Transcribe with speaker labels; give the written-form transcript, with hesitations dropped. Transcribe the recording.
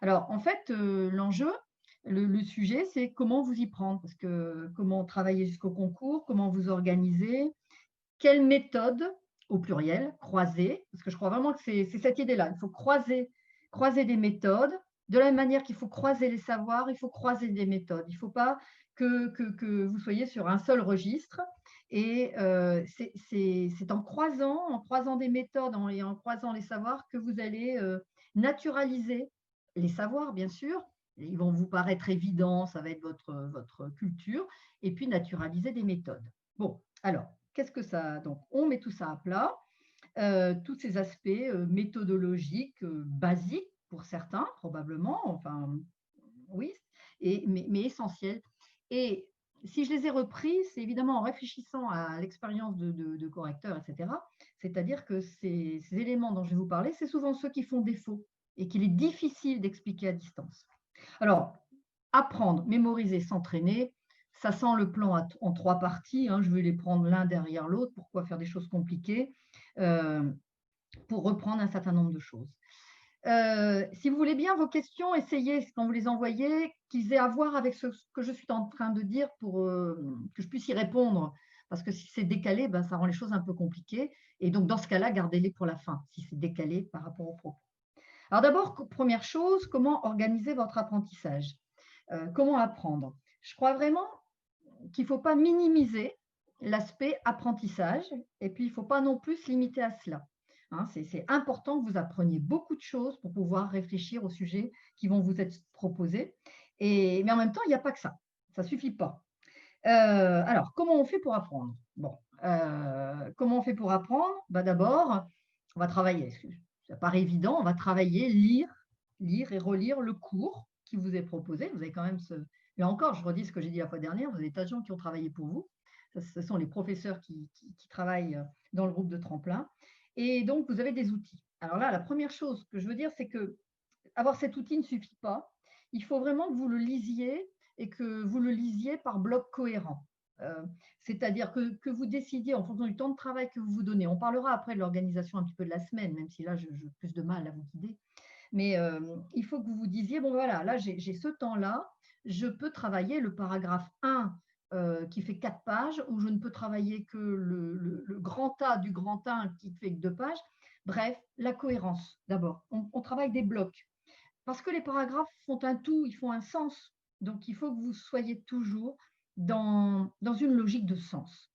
Speaker 1: Alors, en fait, l'enjeu, le sujet, c'est comment vous y prendre, parce que comment travailler jusqu'au concours, comment vous organiser, quelle méthode, au pluriel, croiser, parce que je crois vraiment que c'est cette idée-là. Il faut croiser des méthodes. De la même manière qu'il faut croiser les savoirs, il faut croiser des méthodes. Il ne faut pas que vous soyez sur un seul registre. Et c'est en croisant des méthodes et en croisant les savoirs que vous allez naturaliser les savoirs, bien sûr. Ils vont vous paraître évidents, ça va être votre culture, et puis naturaliser des méthodes. Bon, alors, qu'est-ce que ça donc on met tout ça à plat, tous ces aspects, méthodologiques, basiques pour certains probablement, enfin, oui, mais essentiels. Et si je les ai repris, c'est évidemment en réfléchissant à l'expérience de correcteur et cetera. C'est-à-dire que ces éléments dont je vais vous parler, c'est souvent ceux qui font défaut et qu'il est difficile d'expliquer à distance. Alors, apprendre, mémoriser, s'entraîner, ça sent le plan en 3 parties, hein. Je vais les prendre l'un derrière l'autre. Pourquoi faire des choses compliquées? Heu, pour reprendre un certain nombre de choses. Si vous voulez bien, vos questions, essayez, quand vous les envoyez, qu'ils aient à voir avec ce que je suis en train de dire pour, que je puisse y répondre. Parce que si c'est décalé, ben, ça rend les choses un peu compliquées et donc dans ce cas-là, gardez-les pour la fin, si c'est décalé par rapport au propos. Alors d'abord, première chose, comment organiser votre apprentissage? Comment apprendre? Je crois vraiment qu'il ne faut pas minimiser l'aspect apprentissage et puis il ne faut pas non plus se limiter à cela. Hein, c'est important que vous appreniez beaucoup de choses pour pouvoir réfléchir aux sujets qui vont vous être proposés. Mais en même temps, il n'y a pas que ça ne suffit pas. Alors, comment on fait pour apprendre? Bon, comment on fait pour apprendre? Bah, d'abord, on va travailler. Ça paraît évident, on va travailler, lire et relire le cours qui vous est proposé. Vous avez quand même ce Là encore, je redis ce que j'ai dit la fois dernière, vous avez des tas de gens qui ont travaillé pour vous. Ce sont les professeurs qui travaillent dans le groupe de tremplin et donc vous avez des outils. Alors là, la première chose que je veux dire, c'est que avoir cet outil ne suffit pas. Il faut vraiment que vous le lisiez et que vous le lisiez par bloc cohérent. C'est-à-dire que vous décidiez en fonction du temps de travail que vous vous donnez. On parlera après de l'organisation un petit peu de la semaine, même si là, j'ai plus de mal à vous guider. Mais il faut que vous vous disiez, bon voilà, là, j'ai ce temps-là, je peux travailler le paragraphe 1 qui fait 4 pages, ou je ne peux travailler que le grand A du grand 1 qui fait que 2 pages. Bref, la cohérence d'abord. On travaille des blocs. Parce que les paragraphes font un tout, ils font un sens. Donc, il faut que vous soyez toujours dans une logique de sens.